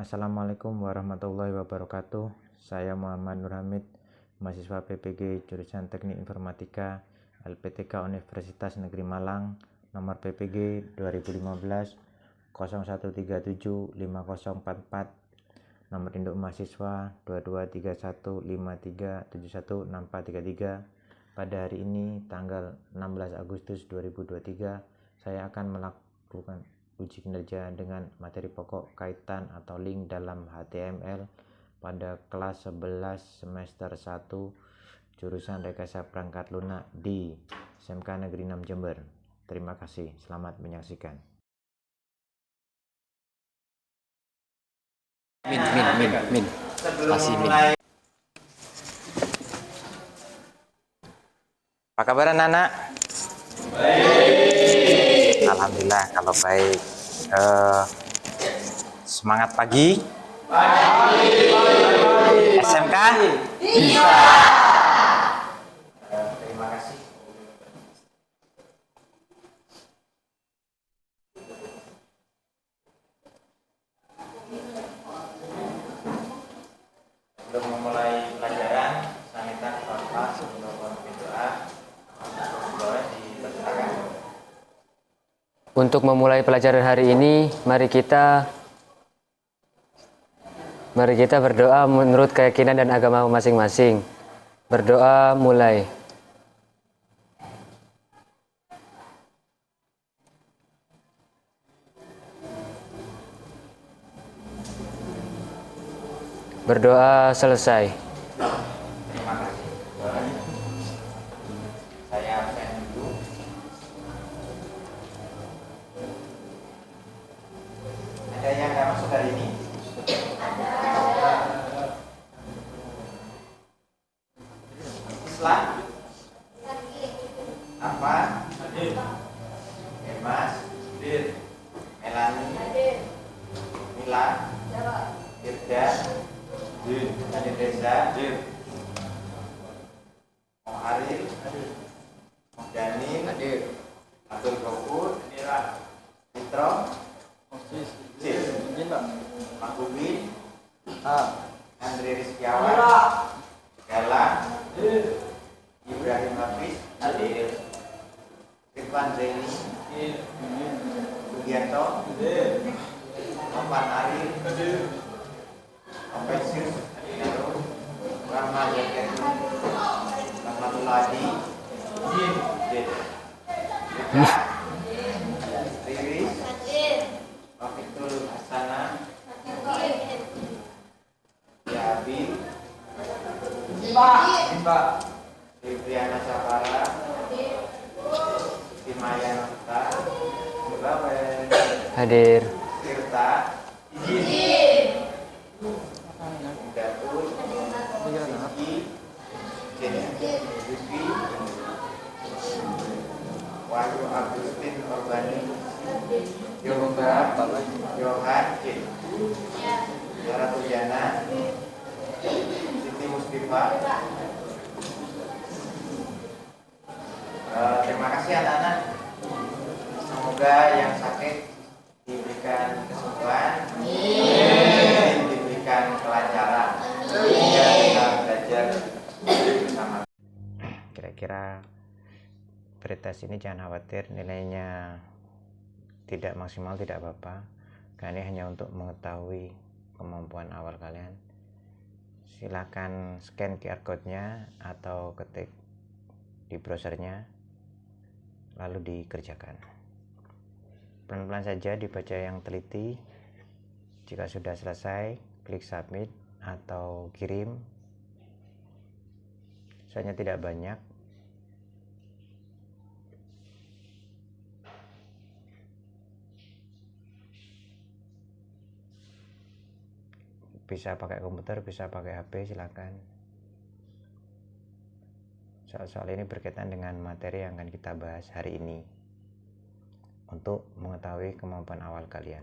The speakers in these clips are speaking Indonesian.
Assalamualaikum warahmatullahi wabarakatuh. Saya Muhammad Nur Hamid, mahasiswa PPG jurusan Teknik Informatika LPTK Universitas Negeri Malang, nomor PPG 2015 01375044, nomor induk mahasiswa 223153716433. Pada hari ini tanggal 16 Agustus 2023, saya akan melakukan uji kinerja dengan materi pokok kaitan atau link dalam HTML pada kelas 11 semester 1 jurusan Rekayasa Perangkat Lunak di SMK Negeri 6 Jember. Terima kasih, selamat menyaksikan. Min. Kasih min. Apa kabar anak-anak? Alhamdulillah kalau baik. Semangat pagi. SMK bisa. Terima kasih. Sebelum memulai pelajaran, saya minta Bapak sebelum berdoa boleh diletakkan. Untuk memulai pelajaran hari ini, mari kita berdoa menurut keyakinan dan agama masing-masing. Berdoa mulai. Berdoa selesai. Terima kasih. Saya absen dulu. Ada yang nggak masuk hari ini? Islam? Apa? Emas? Melani? Mila? Firda? Nadir Reza? Moharil? Danin? Abdul Ghafur? Fitro? Pak Bubi? Andre Rizkiawan? Galang? Ibrahim Hafiz? Irfan Zaini? Sugianto? Oman Arif? Kompesius? Rahman Yaketi? Rahmatul Adi? Riris? Wafitul Hasana? Yabi? Fibriana Sabara? Timaya Nota? Hadir. Tirta? Datul? Siki? Jenny? Wahyu Agustin Orbani? Yohan? Yara Tujana? Siti Muslifa? Terima kasih anak-anak. Semoga yang sakit diberikan kesembuhan, diberikan kelancaran, sehingga kita belajar bersama. Kira-kira pretest ini jangan khawatir, nilainya tidak maksimal tidak apa-apa, karena ini hanya untuk mengetahui kemampuan awal kalian. Silakan scan QR code-nya atau ketik di browsernya lalu dikerjakan. Pelan-pelan saja dibaca yang teliti. Jika sudah selesai, klik submit atau kirim. Soalnya tidak banyak. Bisa pakai komputer, bisa pakai HP, silakan. Soal-soal ini berkaitan dengan materi yang akan kita bahas hari ini untuk mengetahui kemampuan awal kalian.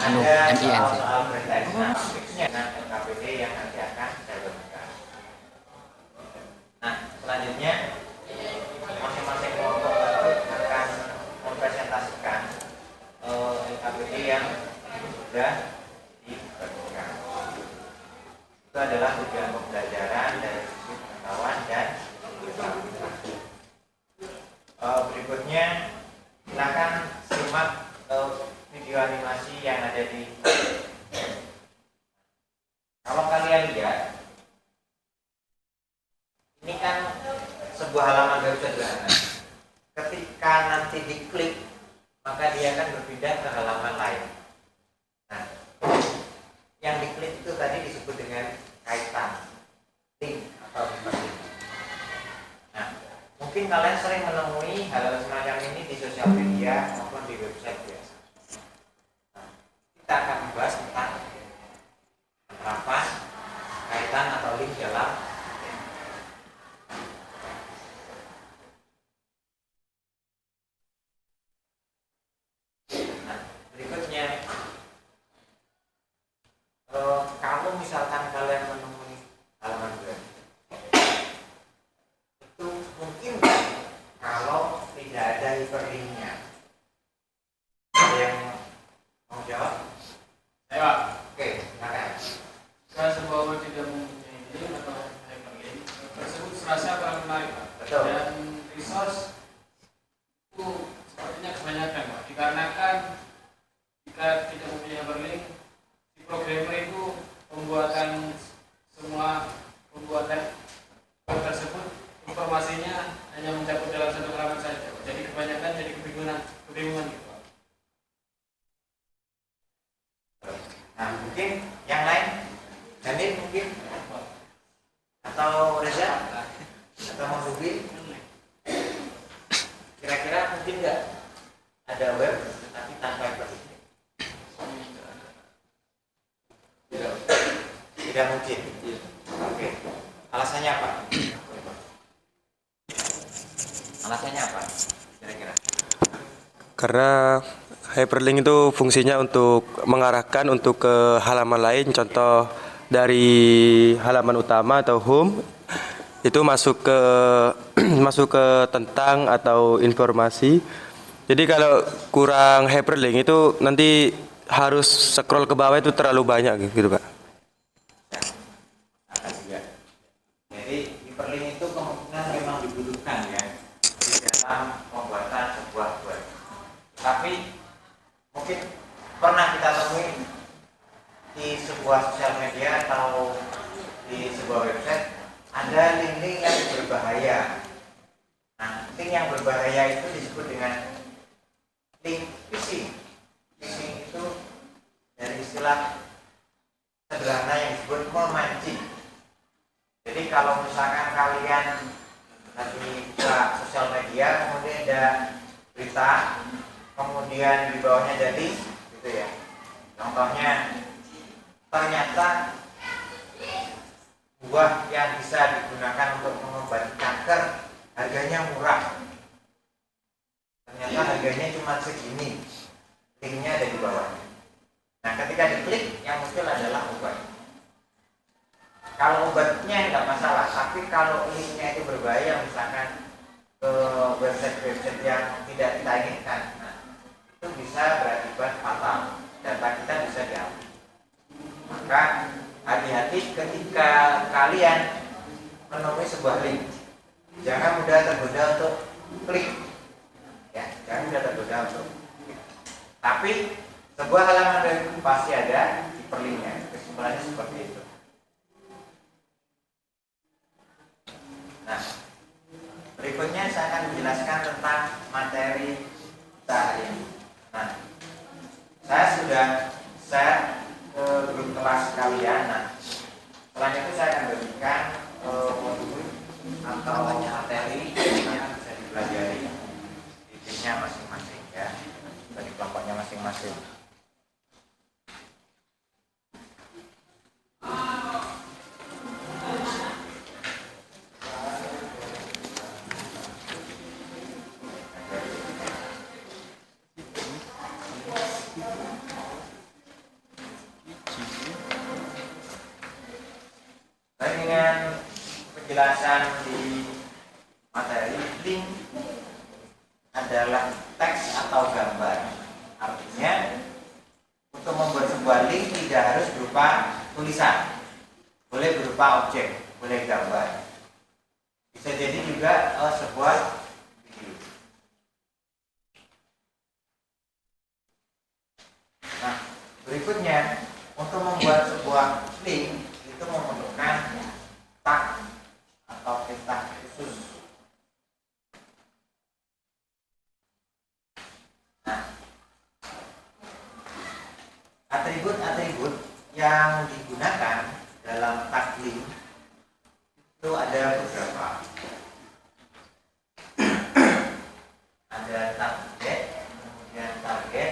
ada MIN sih. soal berita fixnya dengan LKPD yang nanti akan saya berikan. Nah, selanjutnya masing-masing kelompok tersebut akan mempresentasikan LKPD yang sudah diberikan. Itu adalah tujuan pembelajaran dari sisi pengetahuan dan pengetahuan. Berikutnya silakan simak video animasi yang ada di. Kalau kalian lihat, ini kan sebuah halaman web sederhana. Ketika nanti diklik, maka dia akan berpindah ke halaman lain. Nah, yang diklik itu tadi disebut dengan kaitan, link atau hyperlink. Nah, mungkin kalian sering menemui hal semacam ini di sosial media maupun di website biasa. Nah, kita akan membahas tentang penerapan kaitan atau link dalam. Nah, berikutnya, kalau misalkan kalian menemui halaman web, itu mungkin kalau tidak ada hyperlinknya. Ada yang mau jawab? Ayo, Oke, silakan. saya sebuah web tidak mempunyai link atau hyperlink tersebut serasa kurang menarik, Pak. Betul. Dan resource itu sepertinya kebanyakan, Pak. Dikarenakan jika tidak mempunyai hyperlink, si programmer itu pembuatan web tersebut informasinya hanya mencakup dalam satu halaman saja, Pak. Jadi kebanyakan jadi kebingungan gitu, Pak. Nah, mungkin yang lain, Janit mungkin, atau Reza, atau Mas Ruby, kira-kira mungkin nggak ada web tapi tanpa hyperlink? Tidak mungkin. Oke. Alasannya apa? Alasannya apa? Kira-kira? Karena hyperlink itu fungsinya untuk mengarahkan untuk ke halaman lain, contoh dari halaman utama atau home itu masuk ke masuk ke tentang atau informasi. Jadi kalau kurang hyperlink itu nanti harus scroll ke bawah itu terlalu banyak gitu, Pak. Akan juga. Jadi hyperlink itu kemungkinan memang dibutuhkan ya di dalam pembuatan sebuah web. Tapi mungkin pernah kita temui di sebuah sosial media atau di sebuah website ada link-link yang berbahaya. Nah, link yang berbahaya itu disebut dengan link phishing. Phishing itu dari istilah sederhana yang disebut memancing. Jadi kalau misalkan kalian lagi buka sosial media, kemudian ada berita, kemudian di bawahnya ada link, gitu ya. Contohnya, ternyata buah yang bisa digunakan untuk mengobati kanker harganya murah. Ternyata harganya cuma segini. Linknya ada di bawahnya. Nah, ketika diklik, yang muncul adalah obat. Kalau obatnya nggak masalah, tapi kalau linknya itu berbahaya, misalkan ke website-website yang tidak kita inginkan, nah, itu bisa berakibat fatal. Data kita bisa diambil. Maka hati-hati ketika kalian menemui sebuah link. Jangan mudah tergoda untuk klik. Ya, jangan mudah tergoda untuk klik. Tapi sebuah halaman web pasti ada hyperlinknya. Kesimpulannya seperti itu. Nah, berikutnya saya akan menjelaskan tentang materi kita hari ini. Nah, saya sudah share ke grup kelas kalian. Nah, selanjutnya itu saya akan berikan modul atau materi yang bisa dipelajari di timnya masing-masing ya, dari kelompoknya masing-masing. penjelasan di materi, link adalah teks atau gambar. Artinya untuk membuat sebuah link tidak harus berupa tulisan, boleh berupa objek, boleh gambar, bisa jadi juga sebuah video. Nah, berikutnya untuk membuat sebuah link itu membutuhkan tag atau perintah khusus. Nah, atribut-atribut yang digunakan dalam tag link itu ada beberapa. Ada target, kemudian target,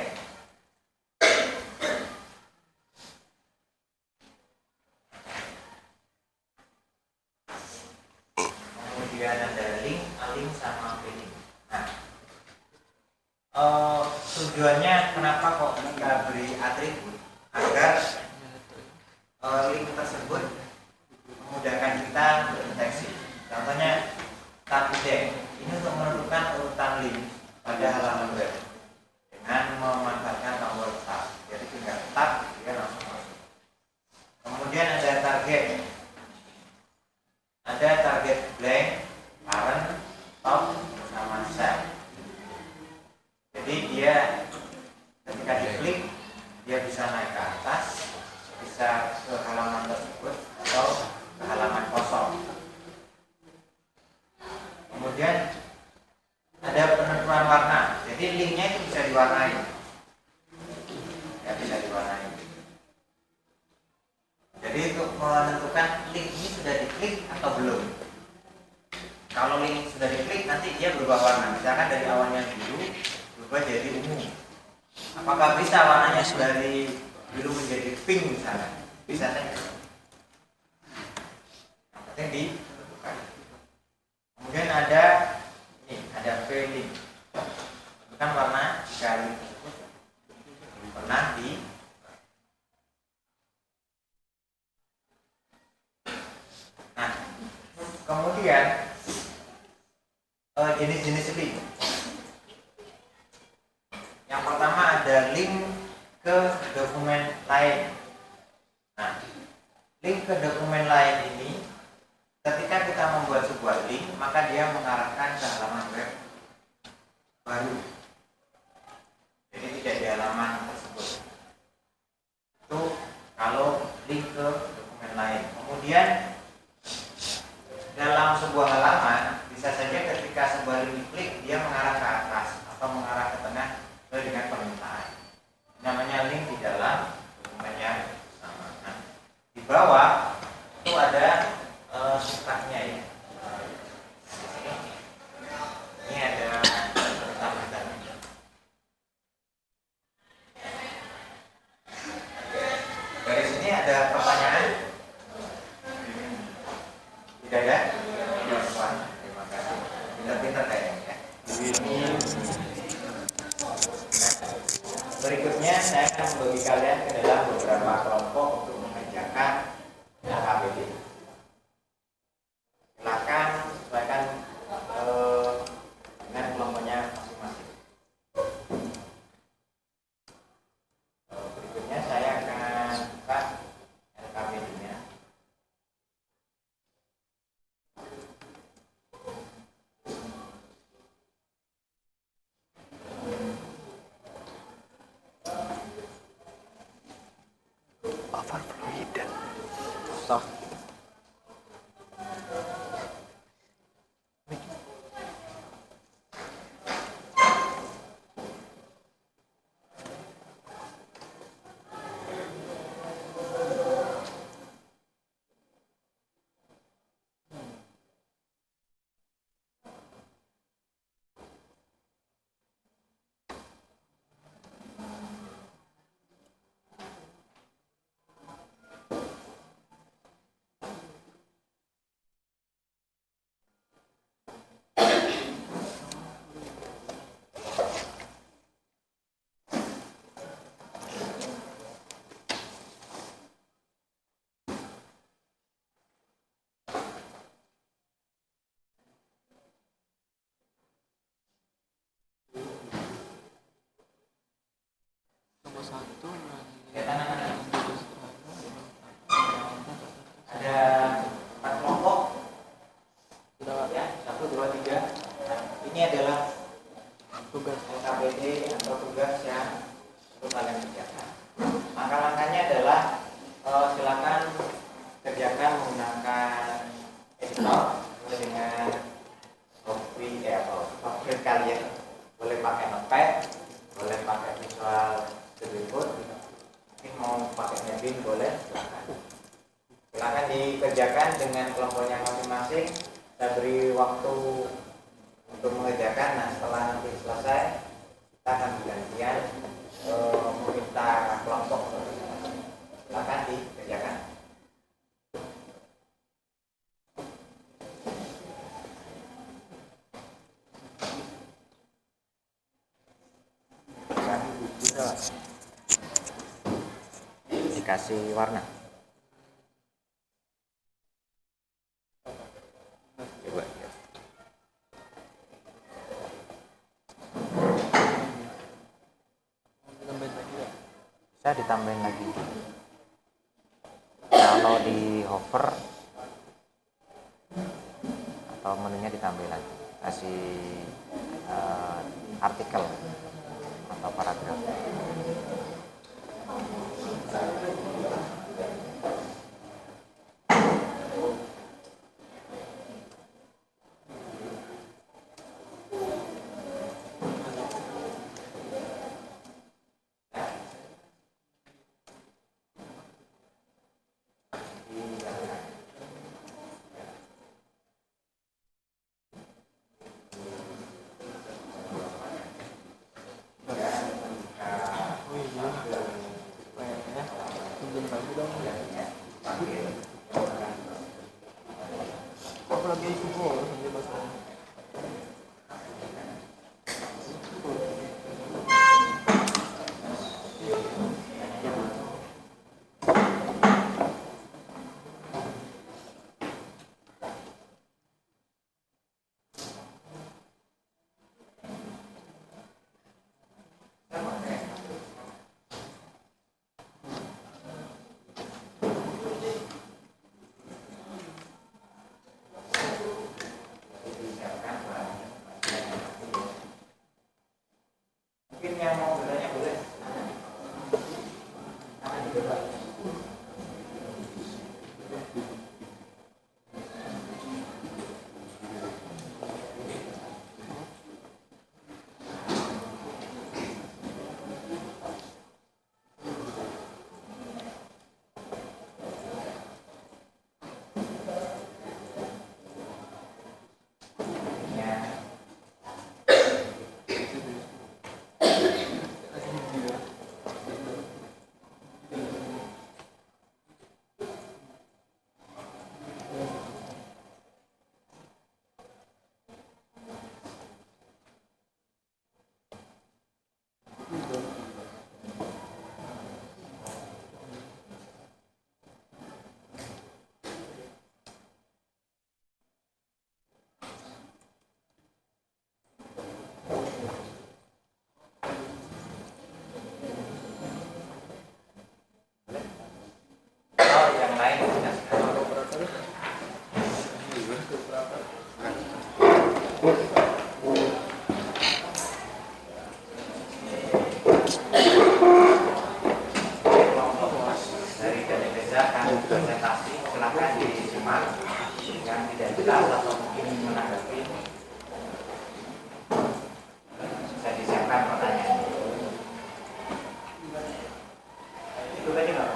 kemudian ada link, link sama link. Nah, tujuannya kenapa kok kita beri atribut? Agar link tersebut memudahkan kita mendeteksi. Contohnya tab index ini untuk menentukan urutan link pada halaman web dengan memanfaatkan tombol tab. Jadi tinggal tab dia langsung masuk. Kemudian ada target. Ada target blank, parent, top, sama set. Jadi dia ketika diklik dia bisa naik ke atas, bisa ke halaman tersebut atau ke halaman kosong. Kemudian ada penentuan warna. Jadi linknya itu bisa diwarnai. Ya, bisa diwarnai. Jadi untuk menentukan link ini sudah diklik atau belum. Kalau link sudah diklik nanti dia berubah warna. Misalkan dari awalnya biru berubah jadi ungu. Apakah bisa warnanya dari biru menjadi pink misalnya? Bisa saja. Yang penting ditentukan. Kemudian ada ini, ada V-link. Bukan warna jika link tersebut pernah di. Nah, kemudian jenis-jenis link. Yang pertama ada link ke dokumen lain. Nah, link ke dokumen lain ini ketika kita membuat sebuah link, maka dia mengarahkan ke halaman web baru. Jadi tidak di halaman tersebut. Itu kalau link ke dokumen lain. Kemudian dalam sebuah halaman bisa saja ketika sebuah link diklik dia mengarah ke atas atau mengarah ke tengah sesuai dengan permintaan. Namanya link di dalam dokumen yang sama. Nah, di bawah itu ada sukanya ya. Ini ada pertama-tama. Dari sini ada pertanyaan? Tidak ada? Wah, terima kasih. Pintar-pintar kayaknya ya. Berikutnya saya akan membagi kalian ke dalam beberapa kelompok untuk mengerjakan KBD. Silakan sesuaikan dengan kelompoknya masing-masing. Berikutnya saya akan buka LKPD-nya. Overflow hidden. link boleh. Silakan dikerjakan dengan kelompoknya masing-masing. Saya beri waktu untuk mengerjakan. Nah, setelah nanti selesai, kita akan bergantian meminta kelompok. Silakan dikerjakan. Dikasih warna. Coba ya. Bisa ditambahin lagi. Kalau di hover atau menunya ditambahin lagi. Kasih artikel atau paragraf. Mungkin yang mau bertanya boleh. Yang lain dari Desa akan presentasi, silakan disimak yang tidak jelas atau mungkin menanggapi. Bisa disiapkan pertanyaan. Itu tadi nggak?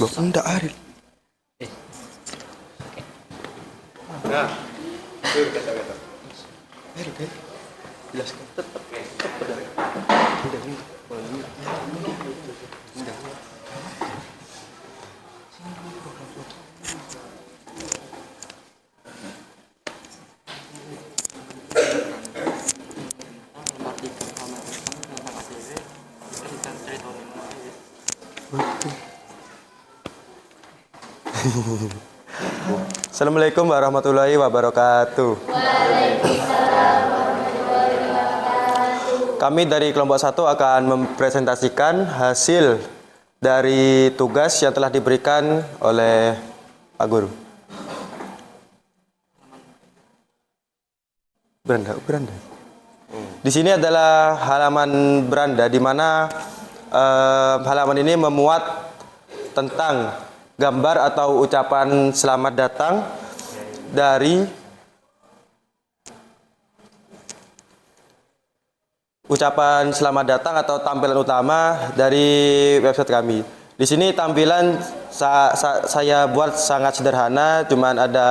Loh, enggak Aril. Nah, itu kata-kata. Aril, jelaskan. Tetap udah ini. Udah. Assalamualaikum warahmatullahi wabarakatuh. Kami dari kelompok 1 akan mempresentasikan hasil dari tugas yang telah diberikan oleh Pak Guru. Beranda. Di sini adalah halaman beranda, di mana halaman ini memuat tentang gambar atau ucapan selamat datang dari ucapan selamat datang atau tampilan utama dari website kami. Di sini tampilan saya buat sangat sederhana, cuman ada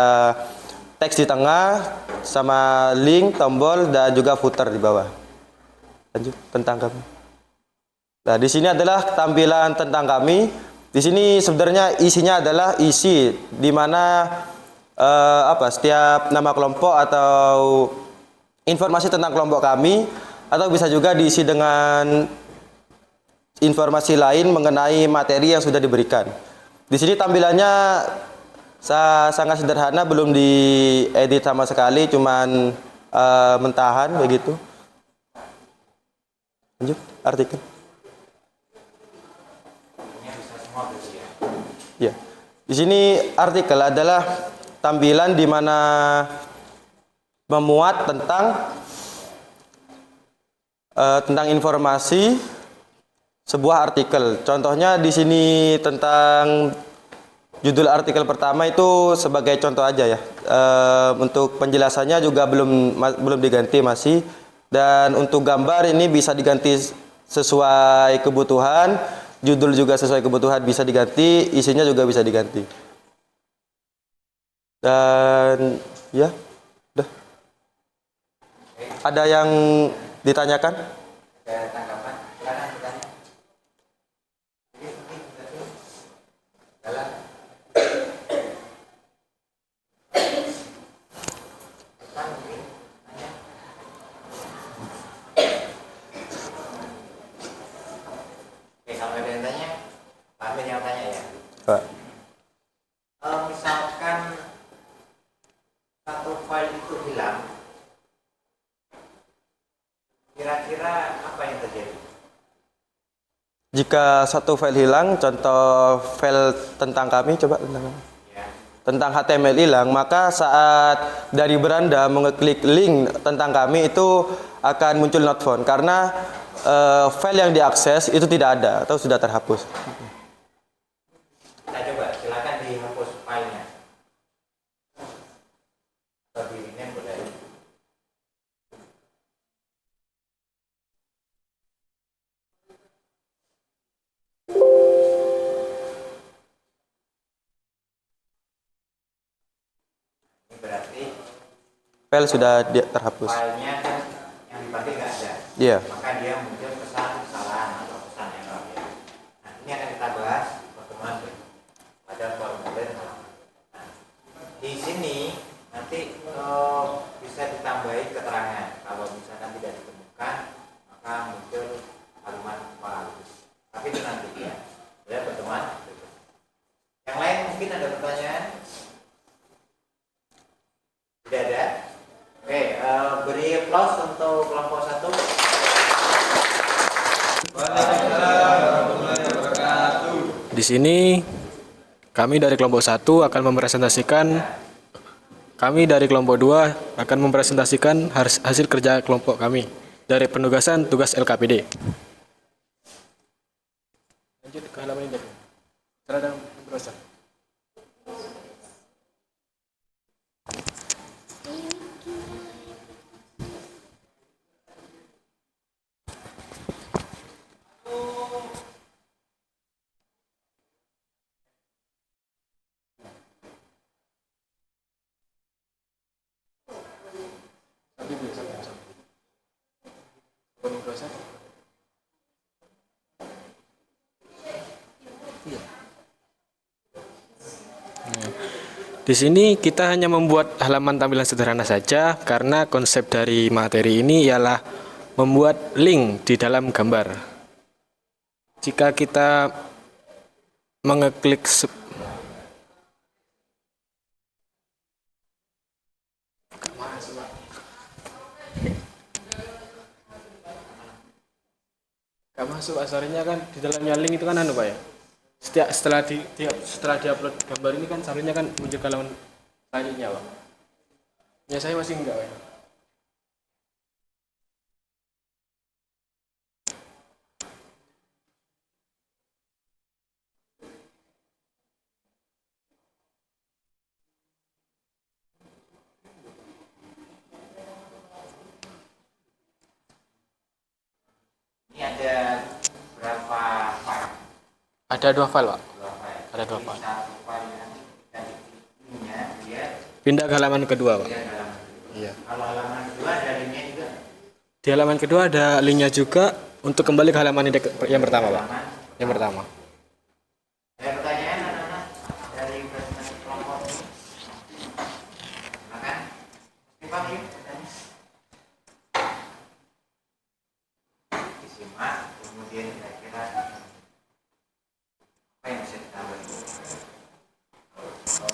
teks di tengah sama link, tombol dan juga footer di bawah. Lanjut tentang kami. Nah, di sini adalah tampilan tentang kami. Di sini sebenarnya isinya adalah isi di mana setiap nama kelompok atau informasi tentang kelompok kami, atau bisa juga diisi dengan informasi lain mengenai materi yang sudah diberikan. Di sini tampilannya sangat sederhana, belum diedit sama sekali, cuman mentahan begitu. Lanjut artikel. Ya. Di sini artikel adalah tampilan di mana memuat tentang informasi sebuah artikel. Contohnya di sini tentang judul artikel pertama itu sebagai contoh aja ya. Untuk penjelasannya juga belum diganti masih. Dan untuk gambar ini bisa diganti sesuai kebutuhan. Judul juga sesuai kebutuhan bisa diganti. Isinya juga bisa diganti. Dan ya, udah. Ada yang ditanyakan? Pak. Misalkan satu file itu hilang, kira-kira apa yang terjadi? Jika satu file hilang, contoh file tentang kami, coba tentang HTML hilang, maka saat dari beranda mengeklik link tentang kami itu akan muncul not found karena file yang diakses itu tidak ada atau sudah terhapus. Nah, coba silakan dihapus filenya. Atau di-rename boleh. Ini berarti File sudah terhapus. filenya kan yang dipakai nggak ada. Iya. Maka dia muncul pesan kesalahan atau pesan error ya. Nah, ini akan kita bahas pertemuan pada formulir halaman. Nah, di sini nanti bisa ditambahi keterangan. Kalau misalkan tidak ditemukan, maka muncul kalimat bagus. Tapi itu nanti ya. Ya pertemuan. Yang lain mungkin ada pertanyaan? Tidak ada? Oke, beri applause untuk kelompok 1. Di sini kami dari kelompok 1 akan mempresentasikan, kami dari kelompok 2 akan mempresentasikan hasil kerja kelompok kami dari penugasan tugas LKPD. Lanjut ke halaman ini. Terhadap penugasan. Di sini kita hanya membuat halaman tampilan sederhana saja karena konsep dari materi ini ialah membuat link di dalam gambar. Jika kita mengeklik Gak masuk asarnya kan di dalamnya link itu kan Pak ya? Setelah diupload gambar ini kan seharusnya kan muncul ke halaman selanjutnya, Pak. Ya saya masih enggak, Pak. Ini ada berapa file? Ada 2 file, Pak. Dua file. Ada 2 Jadi file. satu file yang tadi linknya dia Pindah ke halaman kedua, Pak. dia halaman. Iya. Kalau halaman kedua ada linknya juga. Di halaman kedua ada linknya juga untuk kembali ke halaman yang pertama, Pak. Halaman. Yang pertama. Ada pertanyaan anak-anak dari presentasi kelompok ini? Silakan. Simak yuk. Disimak, kemudian kira-kira apa yang bisa ditambah?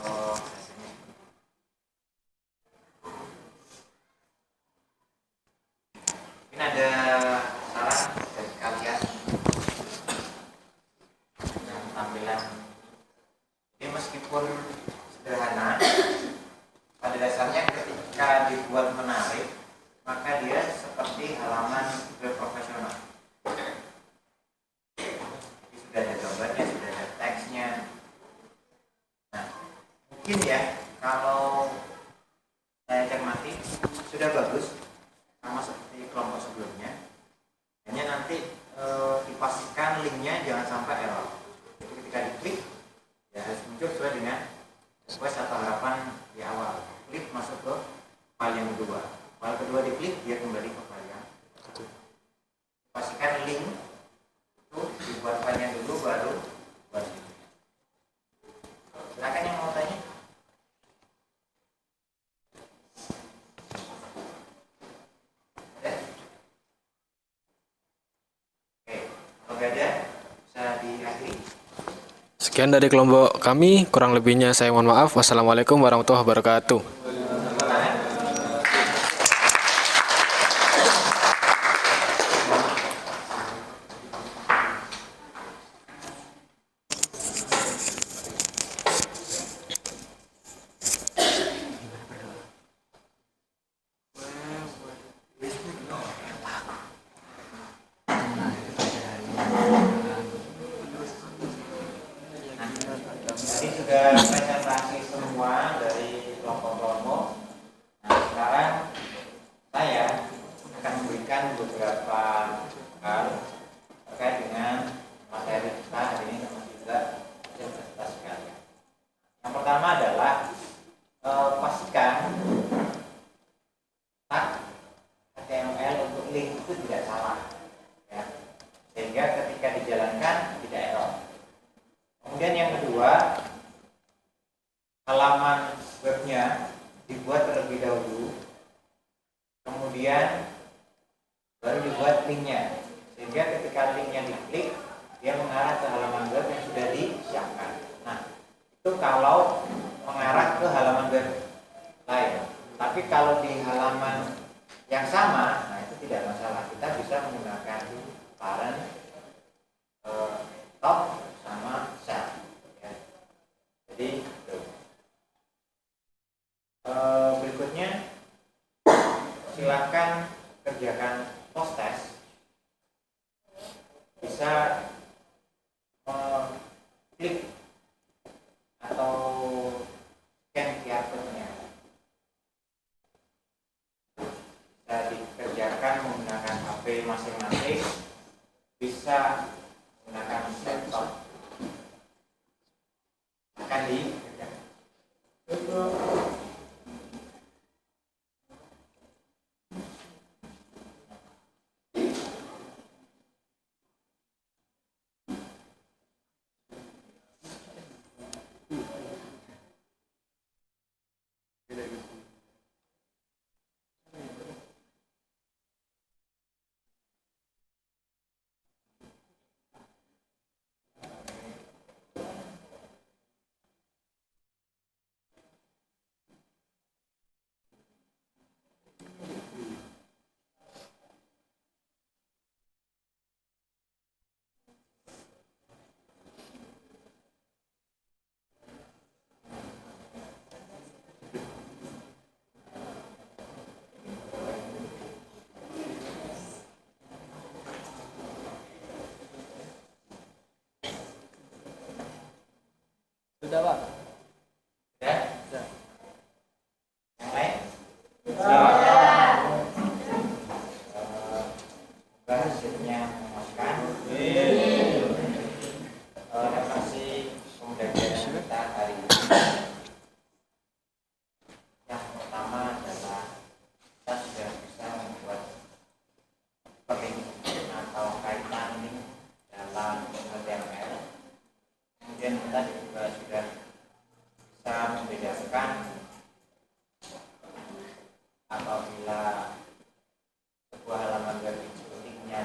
Oh, rasanya. Mungkin ada saran dari kalian dengan tampilan ini meskipun sederhana, pada dasarnya ketika dibuat menarik, maka dia seperti halaman web profesional. Jadi sudah ada gambarnya, sudah ada teksnya. Nah, mungkin ya kalau saya cermati sudah bagus, sama seperti kelompok sebelumnya. Hanya nanti dipastikan linknya jangan sampai error. Jadi ketika diklik ya harus muncul sesuai dengan request atau harapan di awal. Klik masuk ke file yang kedua. File kedua diklik dia kembali ke file yang satu. Pastikan link itu dibuat filenya dulu baru buat link. Silakan yang mau tanya. Ada? Oke, kalau nggak ada bisa diakhiri. Sekian dari kelompok kami, kurang lebihnya saya mohon maaf. Wassalamualaikum warahmatullahi wabarakatuh. Tepuk tangan. Tadi sudah presentasi semua dari kelompok-kelompok. Nah, sekarang saya akan memberikan beberapa hal terkait dengan materi kita hari ini termasuk juga hasil presentasi kalian. Yang pertama adalah pastikan tag HTML untuk link itu tidak salah, ya, sehingga ketika dijalankan tidak error. Kemudian yang kedua, halaman webnya dibuat terlebih dahulu, kemudian baru dibuat linknya, sehingga ketika linknya diklik dia mengarah ke halaman web yang sudah disiapkan. Nah, itu kalau mengarah ke halaman web lain. Tapi kalau di halaman yang sama, nah itu tidak masalah, kita bisa menggunakan parent, top sama sel, ya. Jadi berikutnya silakan kerjakan post test, bisa klik atau scan QR code-nya, bisa dikerjakan menggunakan HP masing-masing, bisa menggunakan laptop, akan dikerjakan. Sudah, Pak. Sudah? Yang lain? Semoga hasilnya memuaskan. Refleksi pembelajaran kita hari ini. Yang pertama adalah kita sudah bisa membuat link atau kaitan link dalam HTML. Kemudian kita juga sudah bisa membedakan apabila sebuah halaman web itu linknya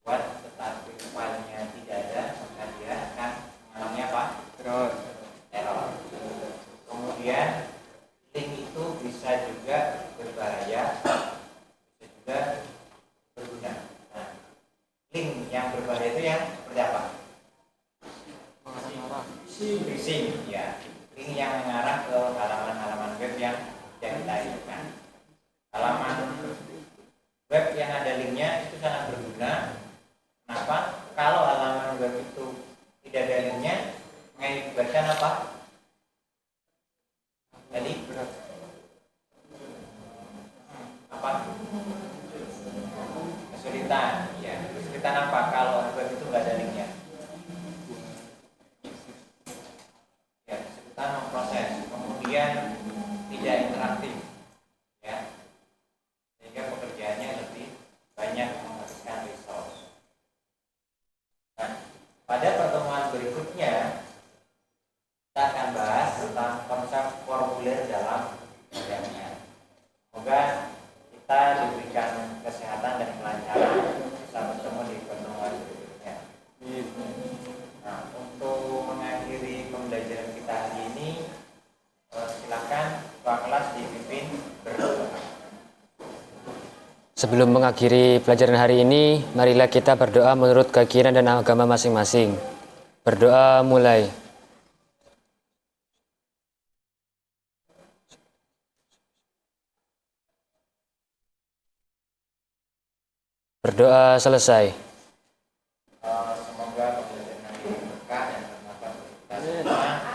buat tetapi filenya tidak ada, maka dia akan mengalami apa? Error. Kemudian link itu bisa juga berbahaya, bisa juga berguna. Nah, link yang berbahaya itu yang seperti apa? Phishing, ya. Link yang mengarah ke halaman-halaman web yang tidak kita inginkan. Halaman web yang ada linknya itu sangat berguna. Kenapa? Kalau halaman web itu tidak ada linknya, mengakibatkan apa? Jadi apa? Kesulitan. Ya, kesulitan apa? Kalau web itu nggak ada linknya. Ya, kesulitan memproses. Kemudian tidak interaktif. Ya, sehingga pekerjaannya lebih banyak menghabiskan resource. Nah, pada pertemuan berikutnya kita akan bahas tentang konsep formulir dalam HTML. Semoga kita diberikan kesehatan dan kelancaran bisa bertemu di pertemuan berikutnya. Nah, untuk mengakhiri pembelajaran kita hari ini, silakan ketua kelas dipimpin berdoa. Sebelum mengakhiri pelajaran hari ini, marilah kita berdoa menurut keyakinan dan agama masing-masing. Berdoa mulai. Berdoa selesai. Semoga pembelajaran hari ini berkah dan bermanfaat bagi kita semua.